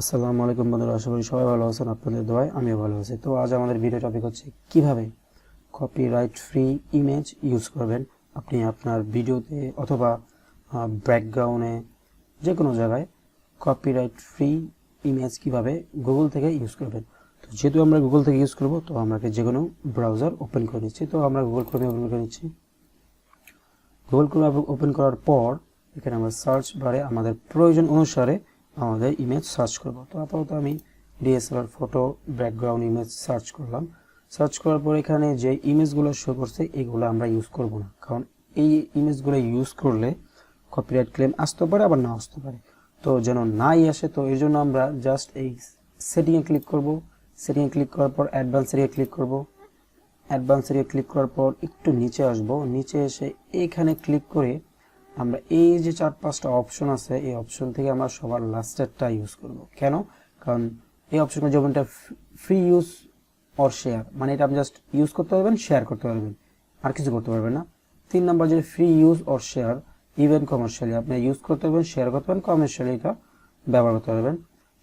আসসালামু আলাইকুম বন্ধুরা, আশা করি সবাই ভালো আছেন। আপনাদের দোয়ায় আমিও ভালো আছি। তো আজ আমাদের ভিডিও টপিক হচ্ছে কিভাবে কপিরাইট ফ্রি ইমেজ ইউজ করবেন আপনি আপনার ভিডিওতে অথবা ব্যাকগ্রাউন্ডে, যে কোনো জায়গায় কপিরাইট ফ্রি ইমেজ কিভাবে গুগল থেকে ইউজ করবেন। তো যেহেতু আমরা গুগল থেকে ইউজ করব, তো আমাকে যে কোনো ব্রাউজার ওপেন করে নিচ্ছি। তো আমরা গুগল ক্রোমে ওপেন করে নিচ্ছি। গুগল ক্রোম ওপেন করার পর এখানে আমরা সার্চ বারে আমাদের প্রয়োজন অনুসারে আমাদের ইমেজ সার্চ করব। তো আপাতত আমি DSLR photo background image search করলাম। সার্চ করার পর এখানে যে ইমেজগুলো শো করছে এগুলো আমরা ইউজ করব না, কারণ এই ইমেজগুলো ইউজ করলে কপিরাইট ক্লেম আসতে পারে, আবার না আসতে পারে। তো যেন নাই আসে, তো এই জন্য আমরা জাস্ট এই সেটিংয়ে ক্লিক করব। সেটিংয়ে ক্লিক করার পর অ্যাডভান্স এরিয়া ক্লিক করব। অ্যাডভান্স এরিয়া ক্লিক করার পর একটু নিচে আসব। নিচে এসে এইখানে ক্লিক করে আমরা এই যে 4-5টা অপশন আছে, এই অপশন থেকে আমরা সবার লাস্টেরটা ইউজ করব। কেন? কারণ এই অপশনটা যেমনটা ফ্রি ইউজ অর শেয়ার, মানে এটা আপনি জাস্ট ইউজ করতে পারবেন, শেয়ার করতে পারবেন, আর কিছু করতে পারবেন না। 3 নাম্বার যে free use or share even commercially, আপনি ইউজ করতে পারবেন, শেয়ার করতে পারবেন, কমার্শিয়ালি এটা ব্যবহার করতে পারবেন।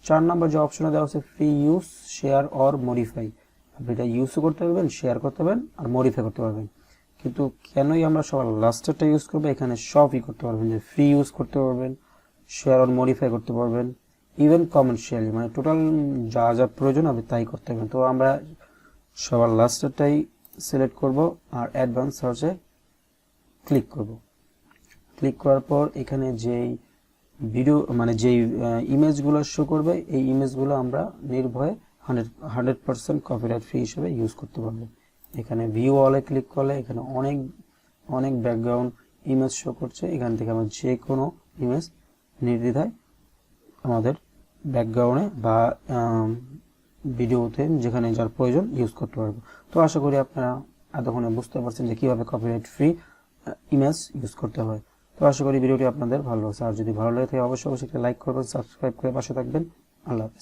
4 নাম্বার যে অপশনটা দেওয়া আছে free use share or modify, আপনি এটা ইউজও করতে পারবেন, শেয়ার করতে পারবেন, আর মডিফাই করতে পারবেন। কিন্তু কেনই আমরা সবার লাস্টেরটা ইউজ করবো? এখানে সবই করতে পারবেন, যে ফ্রি ইউজ করতে পারবেন, শেয়ার অর মডিফাই করতে পারবেন, ইভেন কমার্শিয়ালি, মানে টোটাল যা যা প্রয়োজন আপনি তাই করতে পারবেন। তো আমরা সবার লাস্টেরটাই সিলেক্ট করব আর অ্যাডভান্স সার্চে ক্লিক করব। ক্লিক করার পর এখানে যেই ভিডিও মানে যেই ইমেজগুলো শো করবে, এই ইমেজগুলো আমরা নির্ভয়ে 100% কপিরাইট ফ্রি হিসেবে ইউজ করতে পারবো। এখানে ভিউ অলে ক্লিক করলে এখানে অনেক ব্যাকগ্রাউন্ড ইমেজ শো করছে। এখান থেকে আমরা যে কোনো ইমেজ নির্দ্বিধায় আমাদের ব্যাকগ্রাউন্ডে বা ভিডিওতে যেখানে যার প্রয়োজন ইউজ করতে পারবো। তো আশা করি আপনারা এতক্ষণে বুঝতে পারছেন যে কীভাবে কপিরাইট ফ্রি ইমেজ ইউজ করতে হয়। তো আশা করি ভিডিওটি আপনাদের ভালো লাগছে। আর যদি ভালো লাগে থাকে অবশ্যই একটা লাইক করবেন, সাবস্ক্রাইব করে পাশে থাকবেন। আল্লাহ হাফেজ।